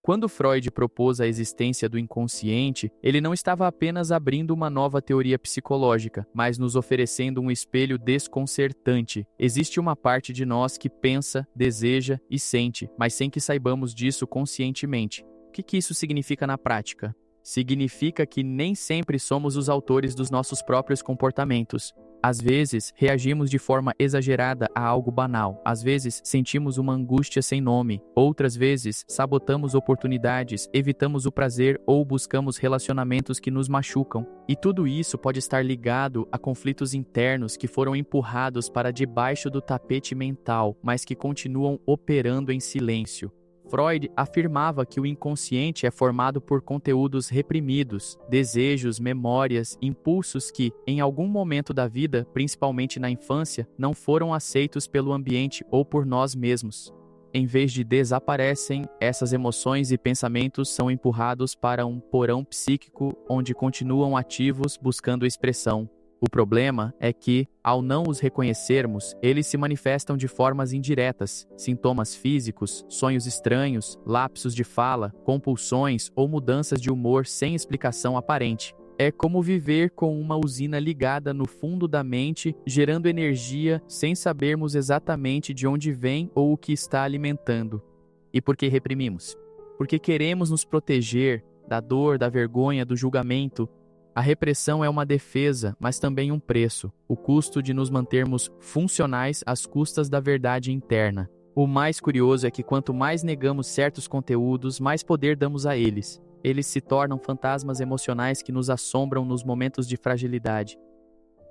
Quando Freud propôs a existência do inconsciente, ele não estava apenas abrindo uma nova teoria psicológica, mas nos oferecendo um espelho desconcertante. Existe uma parte de nós que pensa, deseja e sente, mas sem que saibamos disso conscientemente. O que isso significa na prática? Significa que nem sempre somos os autores dos nossos próprios comportamentos. Às vezes, reagimos de forma exagerada a algo banal. Às vezes, sentimos uma angústia sem nome. Outras vezes, sabotamos oportunidades, evitamos o prazer ou buscamos relacionamentos que nos machucam. E tudo isso pode estar ligado a conflitos internos que foram empurrados para debaixo do tapete mental, mas que continuam operando em silêncio. Freud afirmava que o inconsciente é formado por conteúdos reprimidos, desejos, memórias, impulsos que, em algum momento da vida, principalmente na infância, não foram aceitos pelo ambiente ou por nós mesmos. Em vez de desaparecem, essas emoções e pensamentos são empurrados para um porão psíquico onde continuam ativos buscando expressão. O problema é que, ao não os reconhecermos, eles se manifestam de formas indiretas, sintomas físicos, sonhos estranhos, lapsos de fala, compulsões ou mudanças de humor sem explicação aparente. É como viver com uma usina ligada no fundo da mente, gerando energia sem sabermos exatamente de onde vem ou o que está alimentando. E por que reprimimos? Porque queremos nos proteger da dor, da vergonha, do julgamento. A repressão é uma defesa, mas também um preço, o custo de nos mantermos funcionais às custas da verdade interna. O mais curioso é que quanto mais negamos certos conteúdos, mais poder damos a eles. Eles se tornam fantasmas emocionais que nos assombram nos momentos de fragilidade.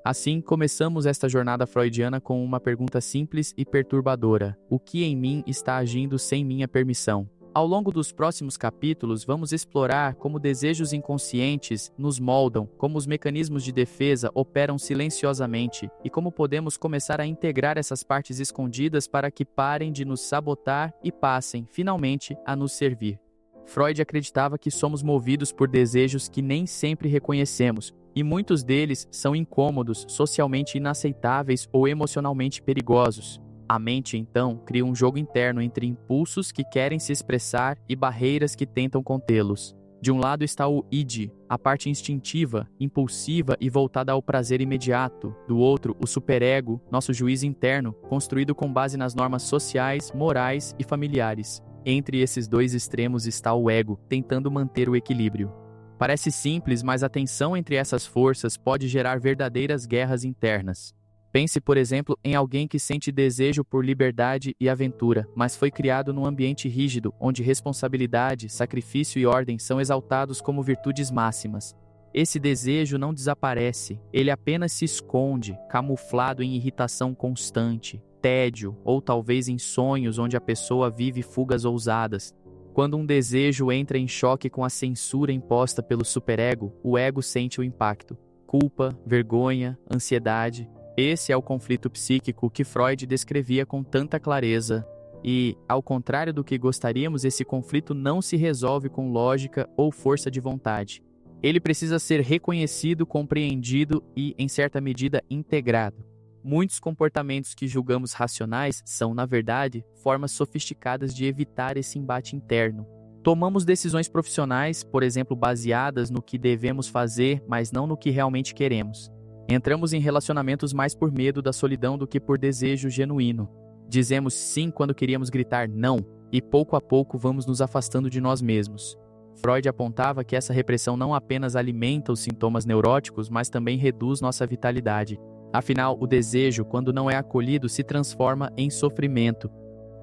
Assim, começamos esta jornada freudiana com uma pergunta simples e perturbadora: o que em mim está agindo sem minha permissão? Ao longo dos próximos capítulos, vamos explorar como desejos inconscientes nos moldam, como os mecanismos de defesa operam silenciosamente e como podemos começar a integrar essas partes escondidas para que parem de nos sabotar e passem, finalmente, a nos servir. Freud acreditava que somos movidos por desejos que nem sempre reconhecemos, e muitos deles são incômodos, socialmente inaceitáveis ou emocionalmente perigosos. A mente, então, cria um jogo interno entre impulsos que querem se expressar e barreiras que tentam contê-los. De um lado está o id, a parte instintiva, impulsiva e voltada ao prazer imediato. Do outro, o superego, nosso juiz interno, construído com base nas normas sociais, morais e familiares. Entre esses dois extremos está o ego, tentando manter o equilíbrio. Parece simples, mas a tensão entre essas forças pode gerar verdadeiras guerras internas. Pense, por exemplo, em alguém que sente desejo por liberdade e aventura, mas foi criado num ambiente rígido, onde responsabilidade, sacrifício e ordem são exaltados como virtudes máximas. Esse desejo não desaparece, ele apenas se esconde, camuflado em irritação constante, tédio ou talvez em sonhos onde a pessoa vive fugas ousadas. Quando um desejo entra em choque com a censura imposta pelo superego, o ego sente o impacto. Culpa, vergonha, ansiedade. Esse é o conflito psíquico que Freud descrevia com tanta clareza. E, ao contrário do que gostaríamos, esse conflito não se resolve com lógica ou força de vontade. Ele precisa ser reconhecido, compreendido e, em certa medida, integrado. Muitos comportamentos que julgamos racionais são, na verdade, formas sofisticadas de evitar esse embate interno. Tomamos decisões profissionais, por exemplo, baseadas no que devemos fazer, mas não no que realmente queremos. Entramos em relacionamentos mais por medo da solidão do que por desejo genuíno. Dizemos sim quando queríamos gritar não, e pouco a pouco vamos nos afastando de nós mesmos. Freud apontava que essa repressão não apenas alimenta os sintomas neuróticos, mas também reduz nossa vitalidade. Afinal, o desejo, quando não é acolhido, se transforma em sofrimento.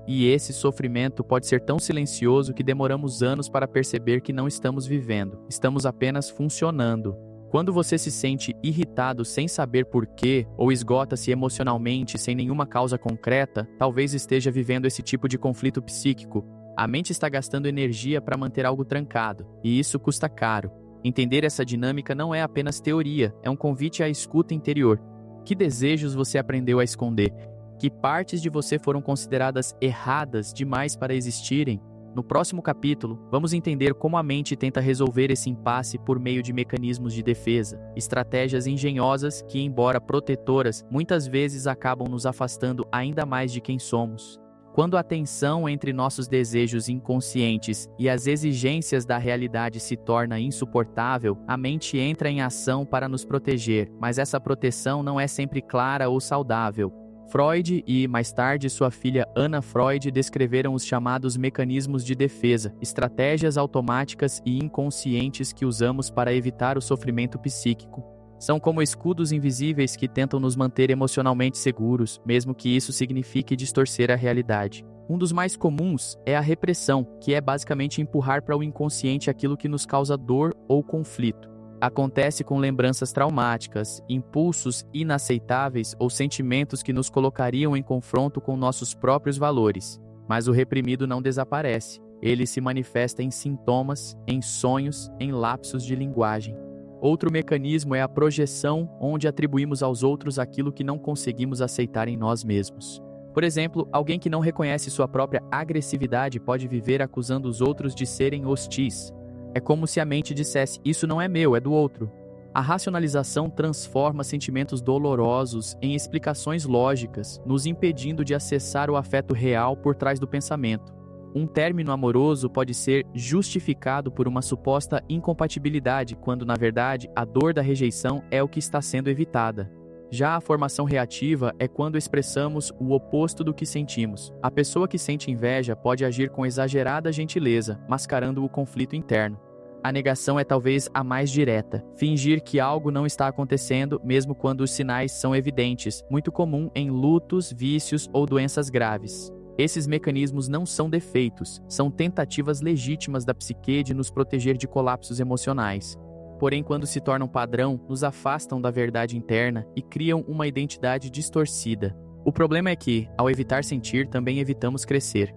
E esse sofrimento pode ser tão silencioso que demoramos anos para perceber que não estamos vivendo, estamos apenas funcionando. Quando você se sente irritado sem saber por quê, ou esgota-se emocionalmente sem nenhuma causa concreta, talvez esteja vivendo esse tipo de conflito psíquico. A mente está gastando energia para manter algo trancado, e isso custa caro. Entender essa dinâmica não é apenas teoria, é um convite à escuta interior. Que desejos você aprendeu a esconder? Que partes de você foram consideradas erradas demais para existirem? No próximo capítulo, vamos entender como a mente tenta resolver esse impasse por meio de mecanismos de defesa, estratégias engenhosas que, embora protetoras, muitas vezes acabam nos afastando ainda mais de quem somos. Quando a tensão entre nossos desejos inconscientes e as exigências da realidade se torna insuportável, a mente entra em ação para nos proteger, mas essa proteção não é sempre clara ou saudável. Freud e, mais tarde, sua filha Anna Freud descreveram os chamados mecanismos de defesa, estratégias automáticas e inconscientes que usamos para evitar o sofrimento psíquico. São como escudos invisíveis que tentam nos manter emocionalmente seguros, mesmo que isso signifique distorcer a realidade. Um dos mais comuns é a repressão, que é basicamente empurrar para o inconsciente aquilo que nos causa dor ou conflito. Acontece com lembranças traumáticas, impulsos inaceitáveis ou sentimentos que nos colocariam em confronto com nossos próprios valores. Mas o reprimido não desaparece. Ele se manifesta em sintomas, em sonhos, em lapsos de linguagem. Outro mecanismo é a projeção, onde atribuímos aos outros aquilo que não conseguimos aceitar em nós mesmos. Por exemplo, alguém que não reconhece sua própria agressividade pode viver acusando os outros de serem hostis. É como se a mente dissesse: isso não é meu, é do outro. A racionalização transforma sentimentos dolorosos em explicações lógicas, nos impedindo de acessar o afeto real por trás do pensamento. Um término amoroso pode ser justificado por uma suposta incompatibilidade, quando, na verdade, a dor da rejeição é o que está sendo evitada. Já a formação reativa é quando expressamos o oposto do que sentimos. A pessoa que sente inveja pode agir com exagerada gentileza, mascarando o conflito interno. A negação é talvez a mais direta. Fingir que algo não está acontecendo, mesmo quando os sinais são evidentes, muito comum em lutos, vícios ou doenças graves. Esses mecanismos não são defeitos, são tentativas legítimas da psique de nos proteger de colapsos emocionais. Porém, quando se tornam padrão, nos afastam da verdade interna e criam uma identidade distorcida. O problema é que, ao evitar sentir, também evitamos crescer.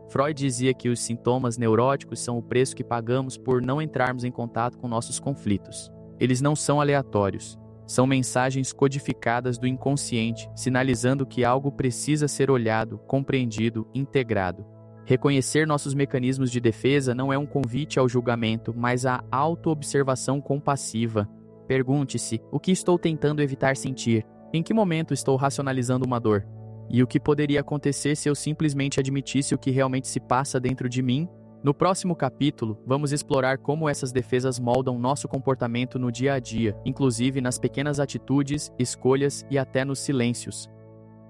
Freud dizia que os sintomas neuróticos são o preço que pagamos por não entrarmos em contato com nossos conflitos. Eles não são aleatórios. São mensagens codificadas do inconsciente, sinalizando que algo precisa ser olhado, compreendido, integrado. Reconhecer nossos mecanismos de defesa não é um convite ao julgamento, mas à auto-observação compassiva. Pergunte-se: o que estou tentando evitar sentir? Em que momento estou racionalizando uma dor? E o que poderia acontecer se eu simplesmente admitisse o que realmente se passa dentro de mim? No próximo capítulo, vamos explorar como essas defesas moldam nosso comportamento no dia a dia, inclusive nas pequenas atitudes, escolhas e até nos silêncios.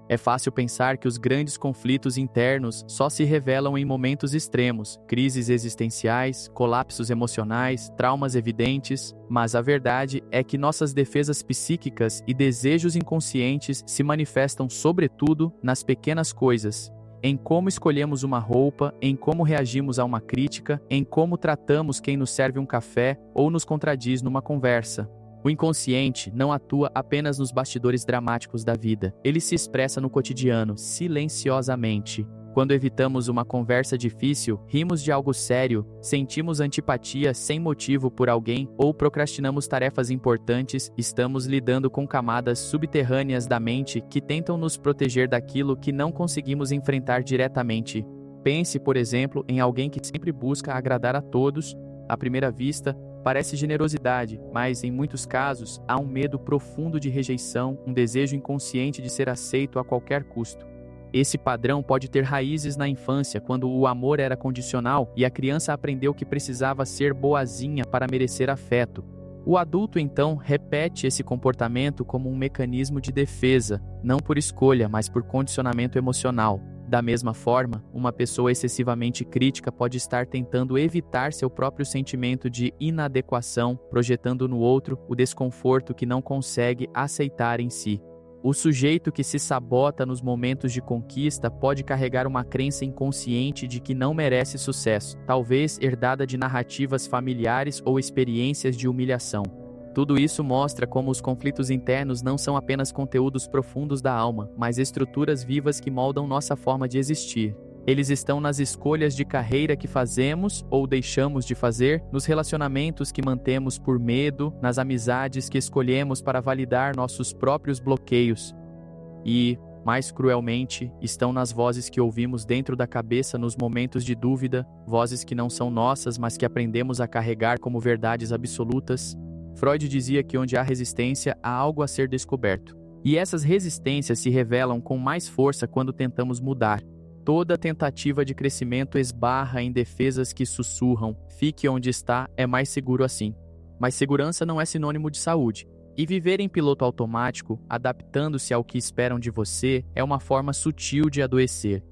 É fácil pensar que os grandes conflitos internos só se revelam em momentos extremos, crises existenciais, colapsos emocionais, traumas evidentes, mas a verdade é que nossas defesas psíquicas e desejos inconscientes se manifestam sobretudo nas pequenas coisas, em como escolhemos uma roupa, em como reagimos a uma crítica, em como tratamos quem nos serve um café ou nos contradiz numa conversa. O inconsciente não atua apenas nos bastidores dramáticos da vida. Ele se expressa no cotidiano, silenciosamente. Quando evitamos uma conversa difícil, rimos de algo sério, sentimos antipatia sem motivo por alguém ou procrastinamos tarefas importantes, estamos lidando com camadas subterrâneas da mente que tentam nos proteger daquilo que não conseguimos enfrentar diretamente. Pense, por exemplo, em alguém que sempre busca agradar a todos. À primeira vista, parece generosidade, mas, em muitos casos, há um medo profundo de rejeição, um desejo inconsciente de ser aceito a qualquer custo. Esse padrão pode ter raízes na infância, quando o amor era condicional e a criança aprendeu que precisava ser boazinha para merecer afeto. O adulto, então, repete esse comportamento como um mecanismo de defesa, não por escolha, mas por condicionamento emocional. Da mesma forma, uma pessoa excessivamente crítica pode estar tentando evitar seu próprio sentimento de inadequação, projetando no outro o desconforto que não consegue aceitar em si. O sujeito que se sabota nos momentos de conquista pode carregar uma crença inconsciente de que não merece sucesso, talvez herdada de narrativas familiares ou experiências de humilhação. Tudo isso mostra como os conflitos internos não são apenas conteúdos profundos da alma, mas estruturas vivas que moldam nossa forma de existir. Eles estão nas escolhas de carreira que fazemos ou deixamos de fazer, nos relacionamentos que mantemos por medo, nas amizades que escolhemos para validar nossos próprios bloqueios. E, mais cruelmente, estão nas vozes que ouvimos dentro da cabeça nos momentos de dúvida, vozes que não são nossas, mas que aprendemos a carregar como verdades absolutas. Freud dizia que onde há resistência, há algo a ser descoberto. E essas resistências se revelam com mais força quando tentamos mudar. Toda tentativa de crescimento esbarra em defesas que sussurram: fique onde está, é mais seguro assim. Mas segurança não é sinônimo de saúde. E viver em piloto automático, adaptando-se ao que esperam de você, é uma forma sutil de adoecer.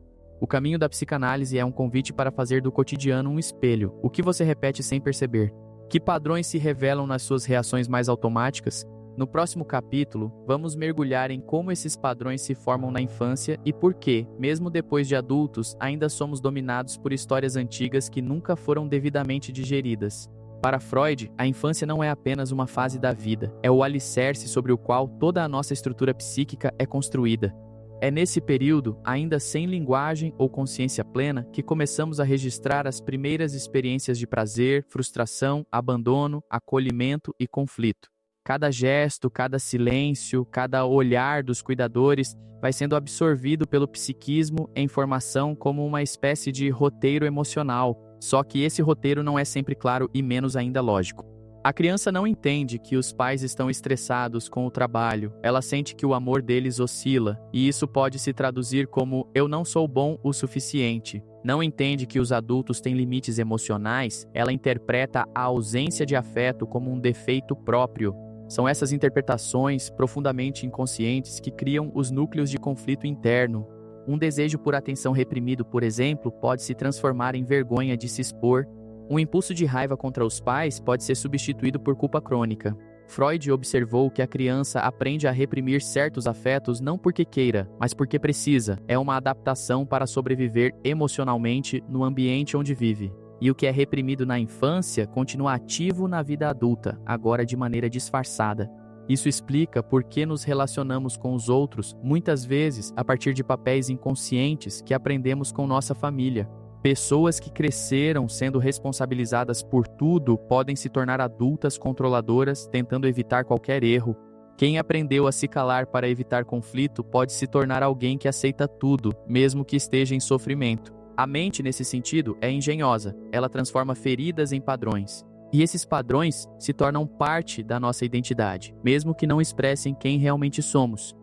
O caminho da psicanálise é um convite para fazer do cotidiano um espelho, o que você repete sem perceber. Que padrões se revelam nas suas reações mais automáticas? No próximo capítulo, vamos mergulhar em como esses padrões se formam na infância e por que, mesmo depois de adultos, ainda somos dominados por histórias antigas que nunca foram devidamente digeridas. Para Freud, a infância não é apenas uma fase da vida, é o alicerce sobre o qual toda a nossa estrutura psíquica é construída. É nesse período, ainda sem linguagem ou consciência plena, que começamos a registrar as primeiras experiências de prazer, frustração, abandono, acolhimento e conflito. Cada gesto, cada silêncio, cada olhar dos cuidadores vai sendo absorvido pelo psiquismo em formação como uma espécie de roteiro emocional, só que esse roteiro não é sempre claro e menos ainda lógico. A criança não entende que os pais estão estressados com o trabalho, ela sente que o amor deles oscila, e isso pode se traduzir como "eu não sou bom o suficiente". Não entende que os adultos têm limites emocionais, ela interpreta a ausência de afeto como um defeito próprio. São essas interpretações profundamente inconscientes que criam os núcleos de conflito interno. Um desejo por atenção reprimido, por exemplo, pode se transformar em vergonha de se expor. Um impulso de raiva contra os pais pode ser substituído por culpa crônica. Freud observou que a criança aprende a reprimir certos afetos não porque queira, mas porque precisa. É uma adaptação para sobreviver emocionalmente no ambiente onde vive. E o que é reprimido na infância continua ativo na vida adulta, agora de maneira disfarçada. Isso explica por que nos relacionamos com os outros, muitas vezes a partir de papéis inconscientes que aprendemos com nossa família. Pessoas que cresceram sendo responsabilizadas por tudo podem se tornar adultas controladoras, tentando evitar qualquer erro. Quem aprendeu a se calar para evitar conflito pode se tornar alguém que aceita tudo, mesmo que esteja em sofrimento. A mente, nesse sentido, é engenhosa. Ela transforma feridas em padrões. E esses padrões se tornam parte da nossa identidade, mesmo que não expressem quem realmente somos.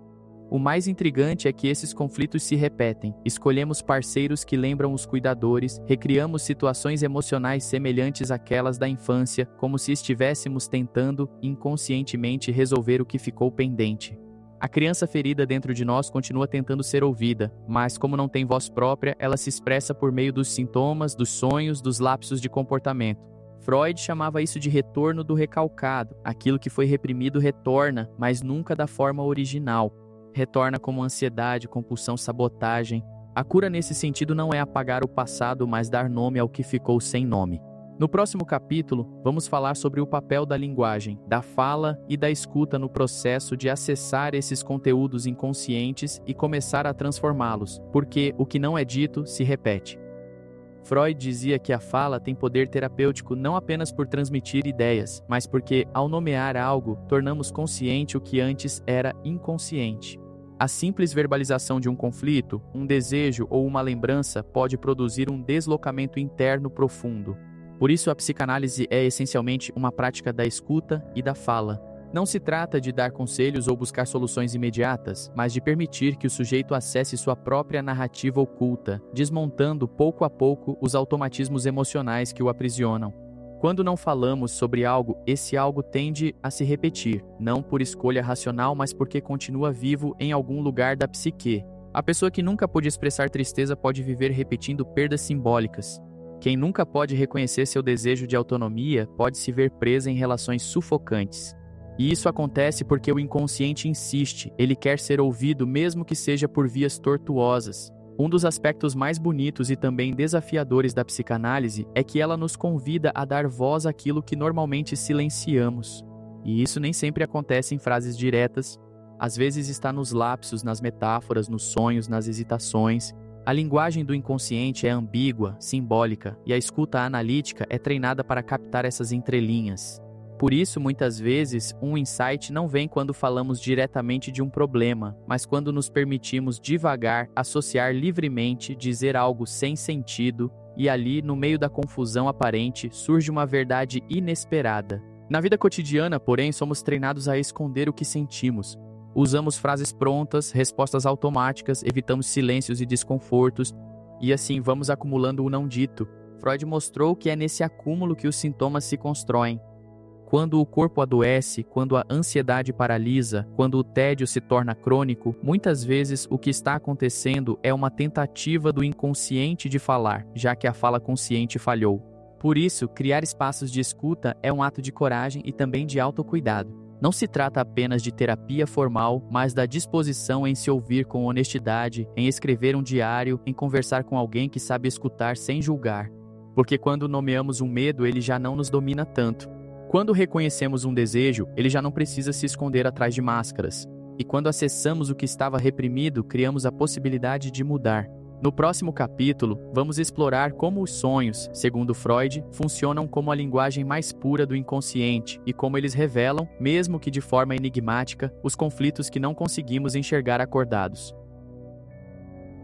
O mais intrigante é que esses conflitos se repetem. Escolhemos parceiros que lembram os cuidadores, recriamos situações emocionais semelhantes àquelas da infância, como se estivéssemos tentando, inconscientemente, resolver o que ficou pendente. A criança ferida dentro de nós continua tentando ser ouvida, mas como não tem voz própria, ela se expressa por meio dos sintomas, dos sonhos, dos lapsos de comportamento. Freud chamava isso de retorno do recalcado. Aquilo que foi reprimido retorna, mas nunca da forma original. Retorna como ansiedade, compulsão, sabotagem. A cura nesse sentido não é apagar o passado, mas dar nome ao que ficou sem nome. No próximo capítulo, vamos falar sobre o papel da linguagem, da fala e da escuta no processo de acessar esses conteúdos inconscientes e começar a transformá-los, porque o que não é dito se repete. Freud dizia que a fala tem poder terapêutico não apenas por transmitir ideias, mas porque, ao nomear algo, tornamos consciente o que antes era inconsciente. A simples verbalização de um conflito, um desejo ou uma lembrança pode produzir um deslocamento interno profundo. Por isso, a psicanálise é essencialmente uma prática da escuta e da fala. Não se trata de dar conselhos ou buscar soluções imediatas, mas de permitir que o sujeito acesse sua própria narrativa oculta, desmontando pouco a pouco os automatismos emocionais que o aprisionam. Quando não falamos sobre algo, esse algo tende a se repetir, não por escolha racional, mas porque continua vivo em algum lugar da psique. A pessoa que nunca pôde expressar tristeza pode viver repetindo perdas simbólicas. Quem nunca pode reconhecer seu desejo de autonomia pode se ver presa em relações sufocantes. E isso acontece porque o inconsciente insiste, ele quer ser ouvido mesmo que seja por vias tortuosas. Um dos aspectos mais bonitos e também desafiadores da psicanálise é que ela nos convida a dar voz àquilo que normalmente silenciamos. E isso nem sempre acontece em frases diretas, às vezes está nos lapsos, nas metáforas, nos sonhos, nas hesitações. A linguagem do inconsciente é ambígua, simbólica, e a escuta analítica é treinada para captar essas entrelinhas. Por isso, muitas vezes, um insight não vem quando falamos diretamente de um problema, mas quando nos permitimos devagar, associar livremente, dizer algo sem sentido, e ali, no meio da confusão aparente, surge uma verdade inesperada. Na vida cotidiana, porém, somos treinados a esconder o que sentimos. Usamos frases prontas, respostas automáticas, evitamos silêncios e desconfortos, E assim vamos acumulando o não dito. Freud mostrou que é nesse acúmulo que os sintomas se constroem. Quando o corpo adoece, quando a ansiedade paralisa, quando o tédio se torna crônico, muitas vezes o que está acontecendo é uma tentativa do inconsciente de falar, já que a fala consciente falhou. Por isso, criar espaços de escuta é um ato de coragem e também de autocuidado. Não se trata apenas de terapia formal, mas da disposição em se ouvir com honestidade, em escrever um diário, em conversar com alguém que sabe escutar sem julgar. Porque quando nomeamos um medo, ele já não nos domina tanto. Quando reconhecemos um desejo, ele já não precisa se esconder atrás de máscaras. E quando acessamos o que estava reprimido, criamos a possibilidade de mudar. No próximo capítulo, vamos explorar como os sonhos, segundo Freud, funcionam como a linguagem mais pura do inconsciente e como eles revelam, mesmo que de forma enigmática, os conflitos que não conseguimos enxergar acordados.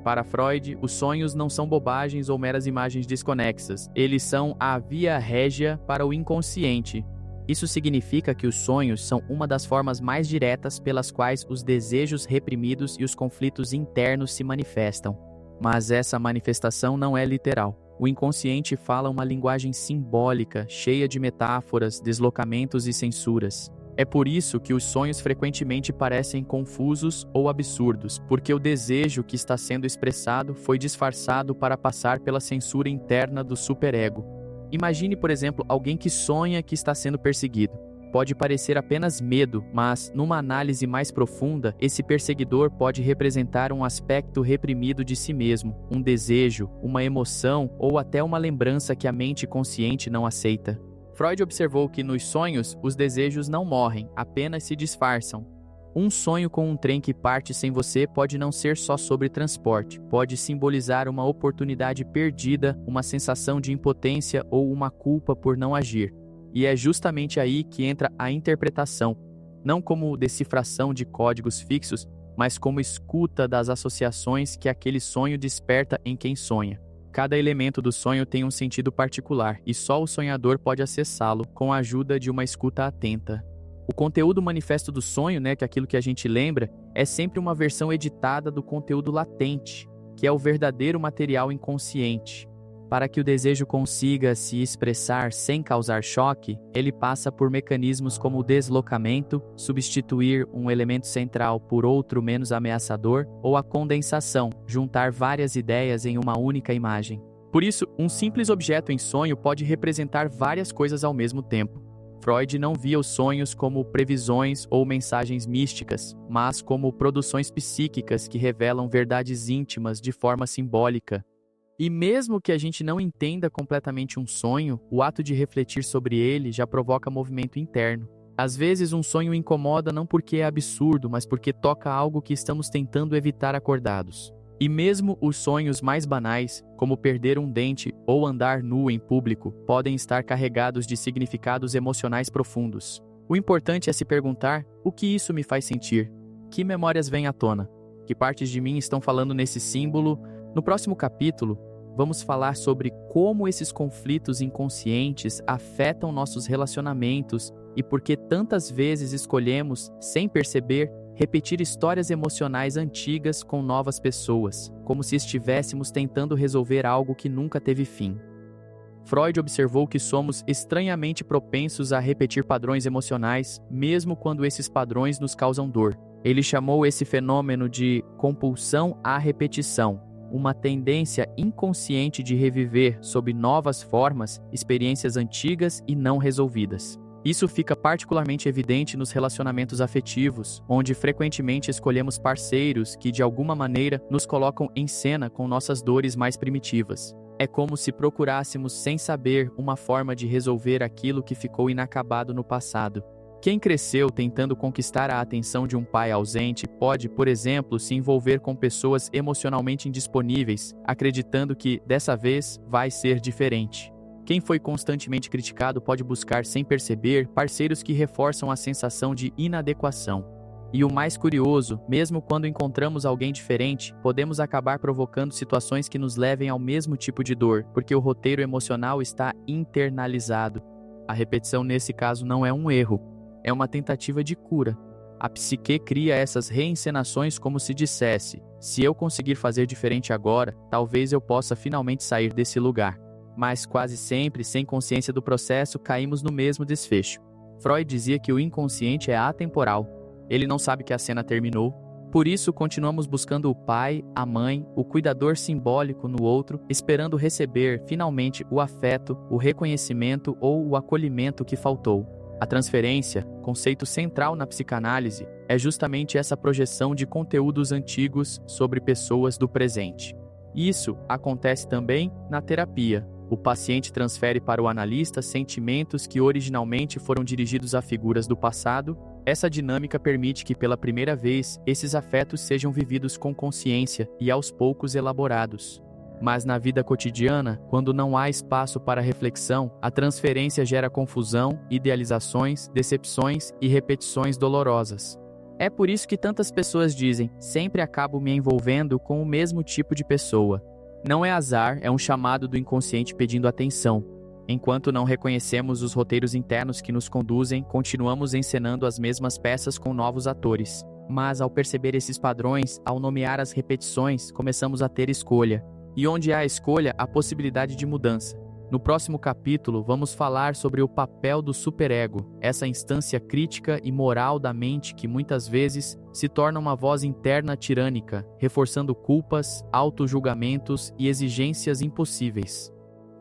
Para Freud, os sonhos não são bobagens ou meras imagens desconexas, eles são a via régia para o inconsciente. Isso significa que os sonhos são uma das formas mais diretas pelas quais os desejos reprimidos e os conflitos internos se manifestam. Mas essa manifestação não é literal. O inconsciente fala uma linguagem simbólica, cheia de metáforas, deslocamentos e censuras. É por isso que os sonhos frequentemente parecem confusos ou absurdos, porque o desejo que está sendo expressado foi disfarçado para passar pela censura interna do superego. Imagine, por exemplo, alguém que sonha que está sendo perseguido. Pode parecer apenas medo, mas, numa análise mais profunda, esse perseguidor pode representar um aspecto reprimido de si mesmo, um desejo, uma emoção ou até uma lembrança que a mente consciente não aceita. Freud observou que nos sonhos, os desejos não morrem, apenas se disfarçam. Um sonho com um trem que parte sem você pode não ser só sobre transporte, pode simbolizar uma oportunidade perdida, uma sensação de impotência ou uma culpa por não agir. E é justamente aí que entra a interpretação, não como decifração de códigos fixos, mas como escuta das associações que aquele sonho desperta em quem sonha. Cada elemento do sonho tem um sentido particular e só o sonhador pode acessá-lo com a ajuda de uma escuta atenta. O conteúdo manifesto do sonho, que é aquilo que a gente lembra, é sempre uma versão editada do conteúdo latente, que é o verdadeiro material inconsciente. Para que o desejo consiga se expressar sem causar choque, ele passa por mecanismos como o deslocamento, substituir um elemento central por outro menos ameaçador, ou a condensação, juntar várias ideias em uma única imagem. Por isso, um simples objeto em sonho pode representar várias coisas ao mesmo tempo. Freud não via os sonhos como previsões ou mensagens místicas, mas como produções psíquicas que revelam verdades íntimas de forma simbólica. E mesmo que a gente não entenda completamente um sonho, o ato de refletir sobre ele já provoca movimento interno. Às vezes um sonho incomoda não porque é absurdo, mas porque toca algo que estamos tentando evitar acordados. E mesmo os sonhos mais banais, como perder um dente ou andar nu em público, podem estar carregados de significados emocionais profundos. O importante é se perguntar: o que isso me faz sentir? Que memórias vêm à tona? Que partes de mim estão falando nesse símbolo? No próximo capítulo, vamos falar sobre como esses conflitos inconscientes afetam nossos relacionamentos e por que tantas vezes escolhemos, sem perceber, repetir histórias emocionais antigas com novas pessoas, como se estivéssemos tentando resolver algo que nunca teve fim. Freud observou que somos estranhamente propensos a repetir padrões emocionais, mesmo quando esses padrões nos causam dor. Ele chamou esse fenômeno de compulsão à repetição, uma tendência inconsciente de reviver, sob novas formas, experiências antigas e não resolvidas. Isso fica particularmente evidente nos relacionamentos afetivos, onde frequentemente escolhemos parceiros que, de alguma maneira, nos colocam em cena com nossas dores mais primitivas. É como se procurássemos, sem saber, uma forma de resolver aquilo que ficou inacabado no passado. Quem cresceu tentando conquistar a atenção de um pai ausente pode, por exemplo, se envolver com pessoas emocionalmente indisponíveis, acreditando que, dessa vez, vai ser diferente. Quem foi constantemente criticado pode buscar, sem perceber, parceiros que reforçam a sensação de inadequação. E o mais curioso, mesmo quando encontramos alguém diferente, podemos acabar provocando situações que nos levem ao mesmo tipo de dor, porque o roteiro emocional está internalizado. A repetição nesse caso não é um erro, é uma tentativa de cura. A psique cria essas reencenações como se dissesse: Se eu conseguir fazer diferente agora, talvez eu possa finalmente sair desse lugar. Mas quase sempre, sem consciência do processo, caímos no mesmo desfecho. Freud dizia que o inconsciente é atemporal. Ele não sabe que a cena terminou. Por isso, continuamos buscando o pai, a mãe, o cuidador simbólico no outro, esperando receber, finalmente, o afeto, o reconhecimento ou o acolhimento que faltou. A transferência, conceito central na psicanálise, é justamente essa projeção de conteúdos antigos sobre pessoas do presente. Isso acontece também na terapia. O paciente transfere para o analista sentimentos que originalmente foram dirigidos a figuras do passado. Essa dinâmica permite que, pela primeira vez, esses afetos sejam vividos com consciência e aos poucos elaborados. Mas na vida cotidiana, quando não há espaço para reflexão, a transferência gera confusão, idealizações, decepções e repetições dolorosas. É por isso que tantas pessoas dizem: sempre acabo me envolvendo com o mesmo tipo de pessoa. Não é azar, é um chamado do inconsciente pedindo atenção. Enquanto não reconhecemos os roteiros internos que nos conduzem, continuamos encenando as mesmas peças com novos atores. Mas ao perceber esses padrões, ao nomear as repetições, começamos a ter escolha. E onde há escolha, há possibilidade de mudança. No próximo capítulo, vamos falar sobre o papel do superego, essa instância crítica e moral da mente que muitas vezes se torna uma voz interna tirânica, reforçando culpas, auto-julgamentos e exigências impossíveis.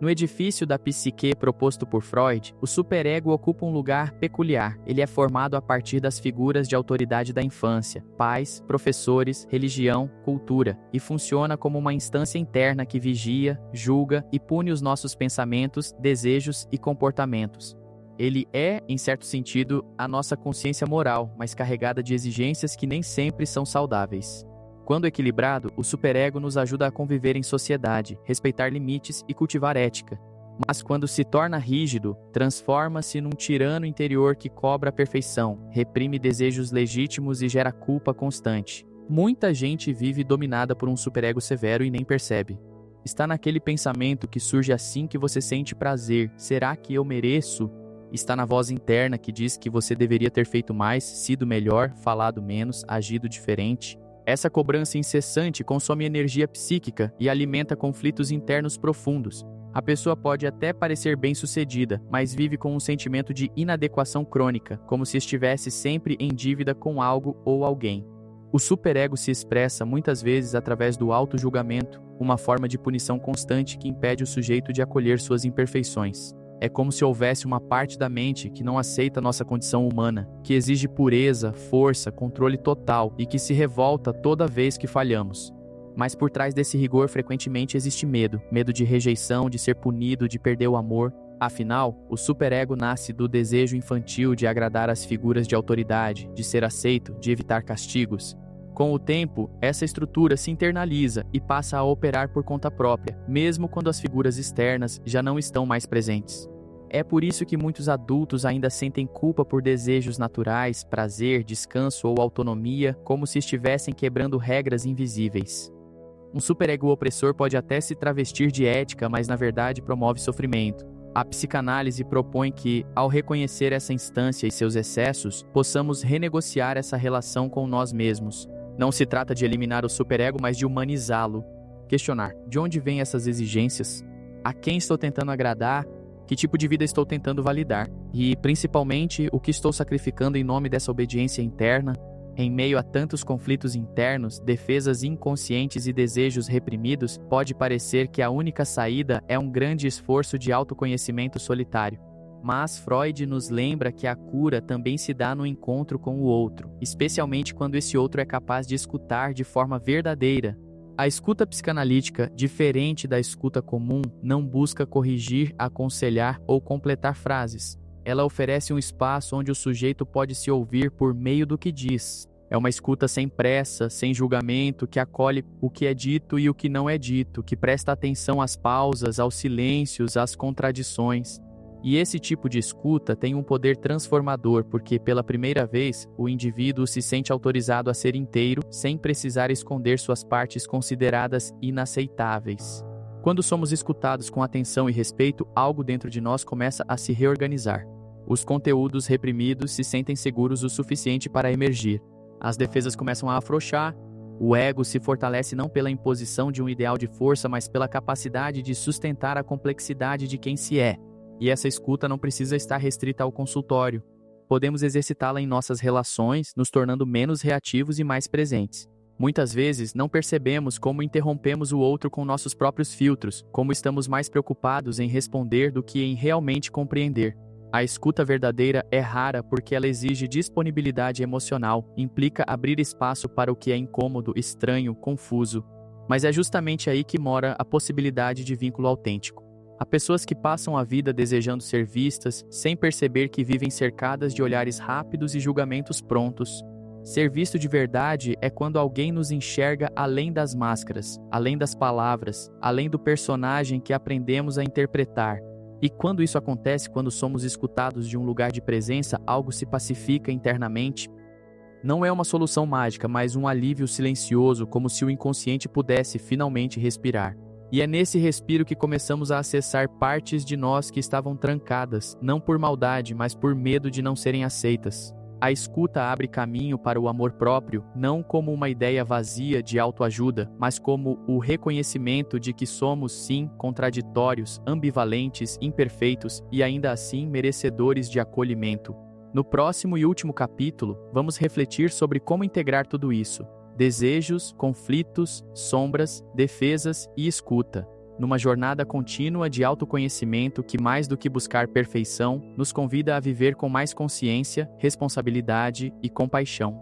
No edifício da psique proposto por Freud, o superego ocupa um lugar peculiar. Ele é formado a partir das figuras de autoridade da infância, pais, professores, religião, cultura, e funciona como uma instância interna que vigia, julga e pune os nossos pensamentos, desejos e comportamentos. Ele é, em certo sentido, a nossa consciência moral, mas carregada de exigências que nem sempre são saudáveis. Quando equilibrado, o superego nos ajuda a conviver em sociedade, respeitar limites e cultivar ética. Mas quando se torna rígido, transforma-se num tirano interior que cobra a perfeição, reprime desejos legítimos e gera culpa constante. Muita gente vive dominada por um superego severo e nem percebe. Está naquele pensamento que surge assim que você sente prazer: será que eu mereço? Está na voz interna que diz que você deveria ter feito mais, sido melhor, falado menos, agido diferente. Essa cobrança incessante consome energia psíquica e alimenta conflitos internos profundos. A pessoa pode até parecer bem-sucedida, mas vive com um sentimento de inadequação crônica, como se estivesse sempre em dívida com algo ou alguém. O superego se expressa muitas vezes através do auto-julgamento, uma forma de punição constante que impede o sujeito de acolher suas imperfeições. É como se houvesse uma parte da mente que não aceita nossa condição humana, que exige pureza, força, controle total e que se revolta toda vez que falhamos. Mas por trás desse rigor frequentemente existe medo de rejeição, de ser punido, de perder o amor. Afinal, o superego nasce do desejo infantil de agradar às figuras de autoridade, de ser aceito, de evitar castigos. Com o tempo, essa estrutura se internaliza e passa a operar por conta própria, mesmo quando as figuras externas já não estão mais presentes. É por isso que muitos adultos ainda sentem culpa por desejos naturais, prazer, descanso ou autonomia, como se estivessem quebrando regras invisíveis. Um superego opressor pode até se travestir de ética, mas na verdade promove sofrimento. A psicanálise propõe que, ao reconhecer essa instância e seus excessos, possamos renegociar essa relação com nós mesmos. Não se trata de eliminar o superego, mas de humanizá-lo. Questionar: de onde vêm essas exigências? A quem estou tentando agradar? Que tipo de vida estou tentando validar? E, principalmente, o que estou sacrificando em nome dessa obediência interna? Em meio a tantos conflitos internos, defesas inconscientes e desejos reprimidos, pode parecer que a única saída é um grande esforço de autoconhecimento solitário. Mas Freud nos lembra que a cura também se dá no encontro com o outro, especialmente quando esse outro é capaz de escutar de forma verdadeira. A escuta psicanalítica, diferente da escuta comum, não busca corrigir, aconselhar ou completar frases. Ela oferece um espaço onde o sujeito pode se ouvir por meio do que diz. É uma escuta sem pressa, sem julgamento, que acolhe o que é dito e o que não é dito, que presta atenção às pausas, aos silêncios, às contradições. E esse tipo de escuta tem um poder transformador porque, pela primeira vez, o indivíduo se sente autorizado a ser inteiro, sem precisar esconder suas partes consideradas inaceitáveis. Quando somos escutados com atenção e respeito, algo dentro de nós começa a se reorganizar. Os conteúdos reprimidos se sentem seguros o suficiente para emergir. As defesas começam a afrouxar, O ego se fortalece não pela imposição de um ideal de força, mas pela capacidade de sustentar a complexidade de quem se é. E essa escuta não precisa estar restrita ao consultório. Podemos exercitá-la em nossas relações, nos tornando menos reativos e mais presentes. Muitas vezes, não percebemos como interrompemos o outro com nossos próprios filtros, como estamos mais preocupados em responder do que em realmente compreender. A escuta verdadeira é rara porque ela exige disponibilidade emocional, implica abrir espaço para o que é incômodo, estranho, confuso. Mas é justamente aí que mora a possibilidade de vínculo autêntico. Há pessoas que passam a vida desejando ser vistas, sem perceber que vivem cercadas de olhares rápidos e julgamentos prontos. Ser visto de verdade é quando alguém nos enxerga além das máscaras, além das palavras, além do personagem que aprendemos a interpretar. E quando isso acontece, quando somos escutados de um lugar de presença, algo se pacifica internamente. Não é uma solução mágica, mas um alívio silencioso, como se o inconsciente pudesse finalmente respirar. E é nesse respiro que começamos a acessar partes de nós que estavam trancadas, não por maldade, mas por medo de não serem aceitas. A escuta abre caminho para o amor próprio, não como uma ideia vazia de autoajuda, mas como o reconhecimento de que somos, sim, contraditórios, ambivalentes, imperfeitos e ainda assim merecedores de acolhimento. No próximo e último capítulo, vamos refletir sobre como integrar tudo isso: desejos, conflitos, sombras, defesas e escuta, numa jornada contínua de autoconhecimento que, mais do que buscar perfeição, nos convida a viver com mais consciência, responsabilidade e compaixão.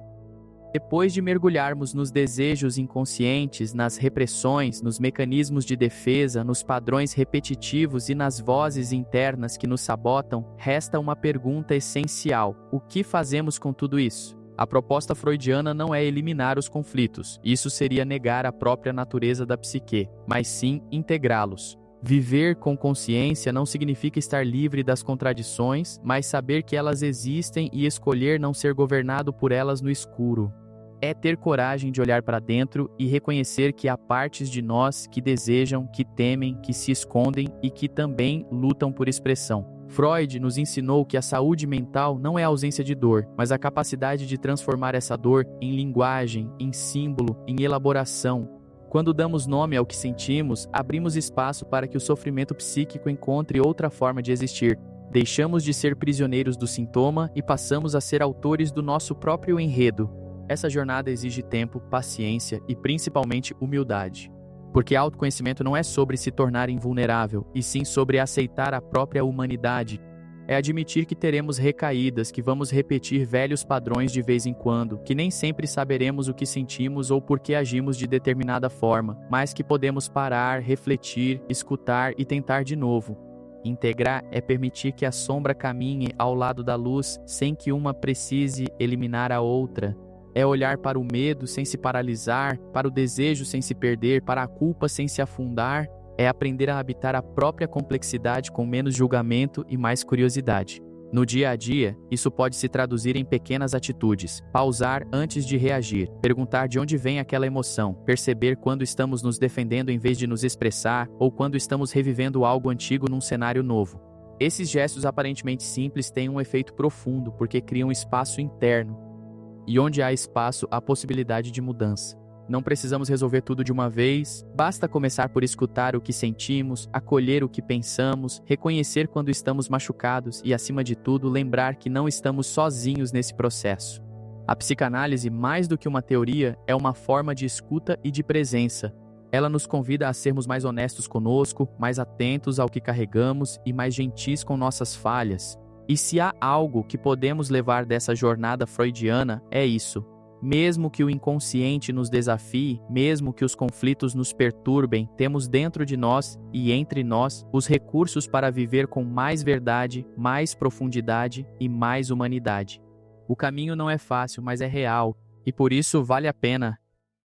Depois de mergulharmos nos desejos inconscientes, nas repressões, nos mecanismos de defesa, nos padrões repetitivos e nas vozes internas que nos sabotam, resta uma pergunta essencial: o que fazemos com tudo isso? A proposta freudiana não é eliminar os conflitos, isso seria negar a própria natureza da psique, mas sim integrá-los. Viver com consciência não significa estar livre das contradições, mas saber que elas existem e escolher não ser governado por elas no escuro. É ter coragem de olhar para dentro e reconhecer que há partes de nós que desejam, que temem, que se escondem e que também lutam por expressão. Freud nos ensinou que a saúde mental não é a ausência de dor, mas a capacidade de transformar essa dor em linguagem, em símbolo, em elaboração. Quando damos nome ao que sentimos, abrimos espaço para que o sofrimento psíquico encontre outra forma de existir. Deixamos de ser prisioneiros do sintoma e passamos a ser autores do nosso próprio enredo. Essa jornada exige tempo, paciência e principalmente humildade. Porque autoconhecimento não é sobre se tornar invulnerável, e sim sobre aceitar a própria humanidade. É admitir que teremos recaídas, que vamos repetir velhos padrões de vez em quando, que nem sempre saberemos o que sentimos ou por que agimos de determinada forma, mas que podemos parar, refletir, escutar e tentar de novo. Integrar é permitir que a sombra caminhe ao lado da luz, sem que uma precise eliminar a outra. É olhar para o medo sem se paralisar, para o desejo sem se perder, para a culpa sem se afundar. É aprender a habitar a própria complexidade com menos julgamento e mais curiosidade. No dia a dia, isso pode se traduzir em pequenas atitudes: pausar antes de reagir, perguntar de onde vem aquela emoção, perceber quando estamos nos defendendo em vez de nos expressar, ou quando estamos revivendo algo antigo num cenário novo. Esses gestos aparentemente simples têm um efeito profundo porque criam espaço interno. E onde há espaço, há possibilidade de mudança. Não precisamos resolver tudo de uma vez, basta começar por escutar o que sentimos, acolher o que pensamos, reconhecer quando estamos machucados e, acima de tudo, lembrar que não estamos sozinhos nesse processo. A psicanálise, mais do que uma teoria, é uma forma de escuta e de presença. Ela nos convida a sermos mais honestos conosco, mais atentos ao que carregamos e mais gentis com nossas falhas. E se há algo que podemos levar dessa jornada freudiana, é isso. Mesmo que o inconsciente nos desafie, mesmo que os conflitos nos perturbem, temos dentro de nós e entre nós os recursos para viver com mais verdade, mais profundidade e mais humanidade. O caminho não é fácil, mas é real, e por isso vale a pena.